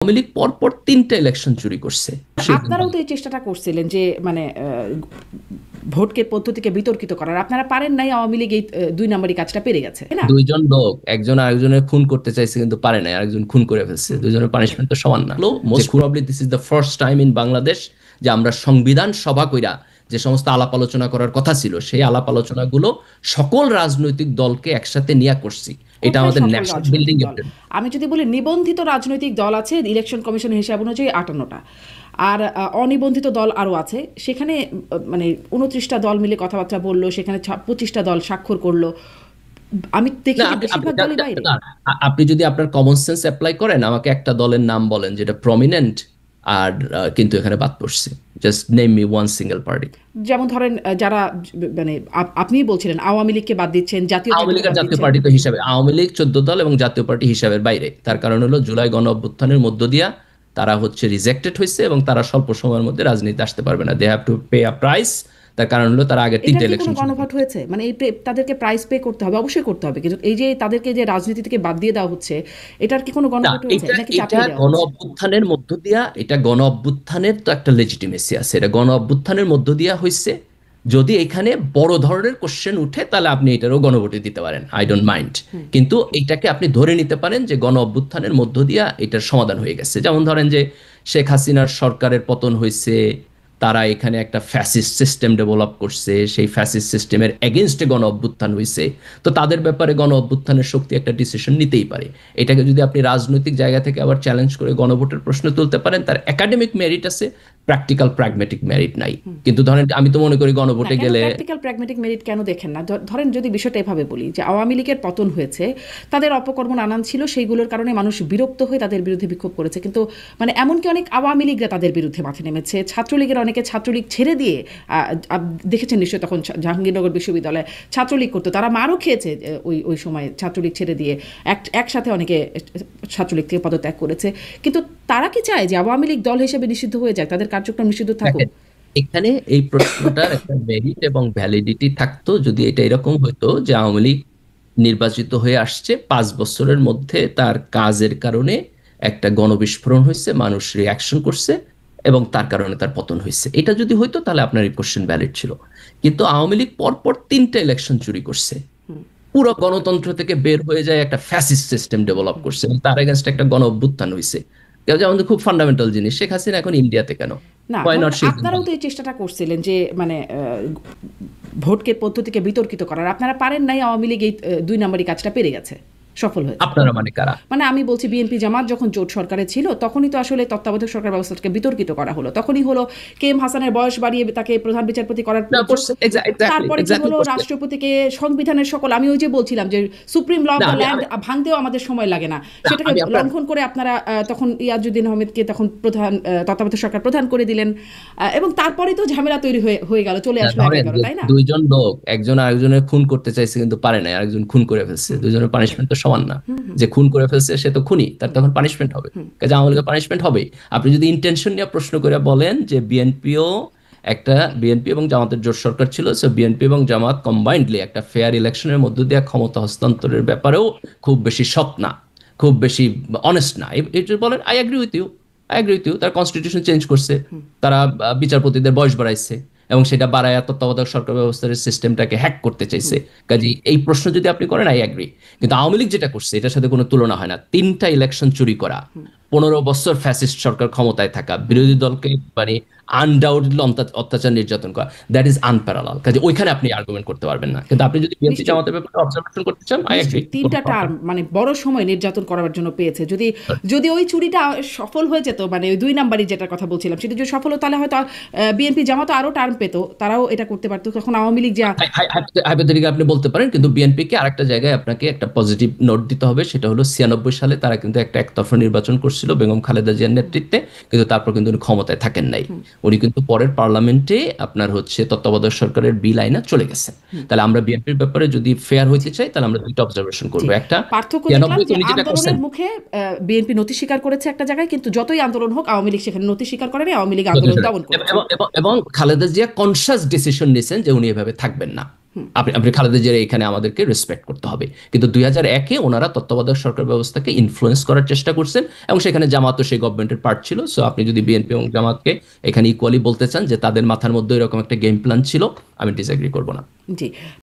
আওয়ামী লীগ পরপর ৩টা ইলেকশন চুরি করছে। আপনারাও তো এই চেষ্টাটা করছিলেন যে মানে ভোটকে পদ্ধতিকে বিতর্কিত করার, আপনারা পারেন নাই, আওয়ামী লীগ এই ২ নম্বরই কাজটা পেরে গেছে, তাই না? দুইজন লোক একজন আরেকজনের খুন করতে চাইছে কিন্তু পারে নাই, আরেকজন খুন করে ফেলছে। দুইজনের পানিশমেন্ট তো সমান না। Most probably this is the first time in Bangladesh যে আমরা সংবিধান সভা কইরা যে সমস্ত আলাপ আলোচনা করার কথা ছিল সেই আলাপ আলোচনাগুলো সকল রাজনৈতিক দলকে একসাথে নিয়ে করছি। এটা আমাদের ন্যাশনাল বিল্ডিং এর। আমি যদি বলি নিবন্ধিত রাজনৈতিক দল আছে ইলেকশন কমিশনের হিসাব অনুযায়ী ৫৮টা, আর অনিবন্ধিত দল আরও আছে। সেখানে মানে ২৯টা দল মিলে কথাবার্তা বললো, সেখানে ২৫টা দল স্বাক্ষর করলো। আমি দেখি বেশিরভাগ দলই বাইরে। আপনি যদি আপনার কমন সেন্স অ্যাপ্লাই করেন, আমাকে একটা দলের নাম বলেন যেটা প্রমিনেন্ট আর কিন্তু এখানে বাদ পড়ছে। Just name me one single party. যেমন ধরেন যারা মানে আপনিই বলছিলেন আওয়ামী লীগকে বাদ দিচ্ছেন, জাতীয় পার্টি তো হিসাবে আওয়ামী লীগ ১৪ দল এবং জাতীয় পার্টি হিসাবের বাইরে। তার কারণ হলো জুলাই গণ অভ্যুত্থানের মধ্য দিয়া তারা হচ্ছে রিজেক্টেড হয়েছে এবং তারা স্বল্প সময়ের মধ্যে রাজনীতিতে আসতে পারবে না। They have to pay a price. তার কারণ হলো তারা আগে ৩টা ইলেকশন গণভোট হয়েছে, মানে এই তাদেরকে প্রাইস পে করতে হবে, অবশ্যই করতে হবে। কিন্তু এই যে তাদেরকে যে রাজনীতি থেকে বাদ দিয়ে দেওয়া হচ্ছে, এটার কি কোনো গণভোট হয়েছে নাকি চাপিয়ে দেওয়া হচ্ছে? গণ অভ্যুত্থানের মধ্য দিয়া, এটা গণ অভ্যুত্থানের তো একটা লেজিটিমেসি আছে, এটা গণ অভ্যুত্থানের মধ্য দিয়া হয়েছে। যদি এখানে বড় ধরনের কোশ্চেন উঠে তাহলে আপনি এটারও গণভোটে দিতে পারেন, আই ডোন্ট মাইন্ড। কিন্তু এইটাকে আপনি ধরে নিতে পারেন যে গণ অভ্যুত্থানের মধ্য দিয়া এটার সমাধান হয়ে গেছে। যেমন ধরেন যে শেখ হাসিনার সরকারের পতন হয়েছে, তারা এখানে একটা ফ্যাসিস্ট সিস্টেম ডেভেলপ করছে, সেই ফ্যাসিস্ট সিস্টেমের এগেনস্টে গণ অভ্যুত্থান হয়েছে। তো তাদের ব্যাপারে গণ অভ্যুত্থানের শক্তি একটা ডিসিশন নিতেই পারে। এটাকে যদি আপনি রাজনৈতিক জায়গা থেকে আবার চ্যালেঞ্জ করে গণভোটের প্রশ্ন তুলতে পারেন, তার একাডেমিক মেরিট আছে, প্র্যাকটিক্যাল প্র্যাগমেটিক মেরিট নাই। কিন্তু ধরেন আমি তো মনে করি গণভোটে গেলে প্র্যাকটিক্যাল প্র্যাগমেটিক মেরিট কেন দেখেন না? ধরেন যদি বিষয়টা এভাবে বলি যে আওয়ামী লীগের পতন হয়েছে, তাদের অপকর্ম নানান ছিল, সেইগুলোর কারণে মানুষ বিরক্ত হয়ে তাদের বিরুদ্ধে বিক্ষোভ করেছে। কিন্তু মানে এমনকি অনেক আওয়ামী লীগরা তাদের বিরুদ্ধে মাঠে নেমেছে, ছাত্রলীগের অনেকে ছাত্রলীগ ছেড়ে দিয়ে, দেখেছেন নিশ্চয়ই তখন জাহাঙ্গীরনগর বিশ্ববিদ্যালয়ে ছাত্রলীগ করতো, তারা মারও খেয়েছে ওই সময় ছাত্রলীগ ছেড়ে দিয়ে। একসাথে অনেকে ছাত্রলীগ থেকে পদত্যাগ করেছে। কিন্তু তারা কি চায় যে আওয়ামী লীগ দল হিসেবে নিষিদ্ধ হয়ে যাক, তাদের কার্যক্রম নিষিদ্ধ থাকুক? এখানে এই প্রশ্নটার একটা মেরিট এবং ভ্যালিডিটি থাকতো যদি এটা এরকম হতো যে আওয়ামী লীগ নির্বাচিত হয়ে আসছে, ৫ বছরের মধ্যে তার কাজের কারণে একটা গণবিস্ফোরণ হয়েছে, মানুষ রিয়াকশন করছে এবং তার কারণে তার পতন হয়েছে। এটা যদি হইতো তাহলে আপনার এই কোশ্চেন ভ্যালিড ছিল। কিন্তু আওয়ামী লীগ পরপর ৩টা ইলেকশন চুরি করছে, পুরো গণতন্ত্র থেকে বের হয়ে যায়, একটা ফ্যাসিস্ট সিস্টেম ডেভেলপ করছে, তার এগেনস্ট একটা গণ অভ্যুত্থান হয়েছে। আমাদের খুব ফান্ডামেন্টাল জিনিস, শেখ হাসিনা এখন ইন্ডিয়াতে কেন? না, আপনারাও তো এই চেষ্টাটা করছিলেন যে মানে ভোটকে পদ্ধতিকে বিতর্কিত করার, আপনারা পারেন নাই, আওয়ামী লীগ এই ২ নম্বরই কাজটা পেরে গেছে, সফল হয়েছে। আপনারা মানে কারা? মানে আমি বলছি বিএনপি জামাত যখন জোট সরকারে ছিল তখনই তো আসলে তত্ত্বাবধায়ক সরকার ব্যবস্থাকে বিতর্কিত করা হলো। তখনই হলো কে এম হাসানের বয়স বাড়িয়ে তাকে প্রধান বিচারপতি করার, তারপরে কি হলো রাষ্ট্রপতিকে সংবিধানের সকল, আমি ওই যে বলছিলাম যে supreme law of the land ভাঙতেও আমাদের সময় লাগে না, সেটাকে লঙ্ঘন করে আপনারা তখন ইয়াজউদ্দিন আহমেদকে তখন প্রধান তত্ত্বাবধায়ক সরকার প্রধান করে দিলেন, এবং তারপরে তো ঝামেলা তৈরি হয়ে গেল, চলে আসলো ১১, তাই না? দুইজন লোক একজন আরেকজনের খুন করতে চাইছে কিন্তু পারে নাই, আরেকজন খুন করে ফেলছে। দুইজনের পানিশমেন্ট তো সমান না। যে খুন করে ফেলছে সে তো খুনি, তার তখন পানিশমেন্ট হবে, কাজে আওয়ামী লীগের পানিশমেন্ট হবে। আপনি যদি ইন্টেনশন নিয়ে প্রশ্ন করে বলেন যে বিএনপি এবং জামাতের জোট সরকার ছিল, সো বিএনপি এবং জামাত কম্বাইন্ডলি একটা ফেয়ার ইলেকশনের মধ্য দিয়ে ক্ষমতা হস্তান্তরের ব্যাপারেও খুব বেশি সৎ না, খুব বেশি অনেস্ট না, এটা বলেন, আই এগ্রি উইথ ইউ। তার কনস্টিটিউশন চেঞ্জ করছে, তারা বিচারপতিদের বয়স বাড়াইছে এবং সেটা বাড়ায় তত্ত্বাবধায়ক সরকার ব্যবস্থার সিস্টেমটাকে হ্যাক করতে চাইছে। কাজে এই প্রশ্ন যদি আপনি করেন, আই এগ্রি। কিন্তু আওয়ামী লীগ যেটা করছে এটার সাথে কোনো তুলনা হয় না। ৩টা ইলেকশন চুরি করা, ১৫ বছর ফ্যাসিস্ট সরকার ক্ষমতায় থাকা, বিরোধী দলকে মানে আনডাউটলি অত্যাচার নির্যাতন করা, দ্যাট ইজ আনপ্যারালাল। কাজে ওইখানে আপনি আর্গুমেন্ট করতে পারবেন না। কিন্তু আপনি যদি বিএনপি জামাতের ব্যাপারে অবজারভেশন করতে চান, আই এগ্রি। ৩টা টার্ম মানে বড় সময় নির্যাতন করার জন্য পেয়েছে। যদি ওই চুরিটা সফল হয়ে যেত, মানে ওই ২ নাম্বারই যেটার কথা বলছিলাম, সেটা যদি সফল হতো তাহলে হয়তো বিএনপি জামাত আরো টার্ম পেত, তারাও এটা করতে পারতো। তখন আওয়ামী লীগ আপনি বলতে পারেন। কিন্তু বিএনপিকে আরেকটা জায়গায় আপনাকে একটা পজিটিভ নোট দিতে হবে, সেটা হলো ৯৬ সালে তারা কিন্তু একটা একতরফা নির্বাচন করছিল বেগম খালেদা জিয়ার নেতৃত্বে, কিন্তু তারপর কিন্তু উনি ক্ষমতায় থাকেন নাই। উনি কিন্তু পরের পার্লামেন্টে আপনার হচ্ছে তত্ত্বাবধায়ক সরকারের বিল আইনা চলে গেছে। তাহলে আমরা বিএনপির ব্যাপারে যদি ফেয়ার হইতে চাই তাহলে আমরা দুইটা অবজারভেশন করবো। একটা পার্থক্য আন্দোলনের মুখে বিএনপি নথি স্বীকার করেছে একটা জায়গায়, কিন্তু যতই আন্দোলন হোক আওয়ামী লীগ সেখানে নথি স্বীকার করেনি, আওয়ামী লীগ আন্দোলন দমন করেছে। এবং খালেদা জিয়া কনসিয়াস ডিসিশন নিয়েছেন যে উনি এভাবে থাকবেন না। আপনি আপনি খালেদা জিয়ার এখানে আমাদেরকে রেসপেক্ট করতে হবে। কিন্তু 2001-এ ওনারা তত্ত্বাবধায়ক সরকার ব্যবস্থাকে ইনফ্লুয়েন্স করার চেষ্টা করছেন এবং সেখানে জামাতও সেই গভর্নমেন্টের পার্ট ছিল। সো আপনি যদি বিএনপি এবং জামাতকে এখানে ইকুয়ালি বলতে চান যে তাদের মাথার মধ্যে এরকম একটা গেম প্ল্যান ছিল, আমি ডিসএগ্রি করব না। জি।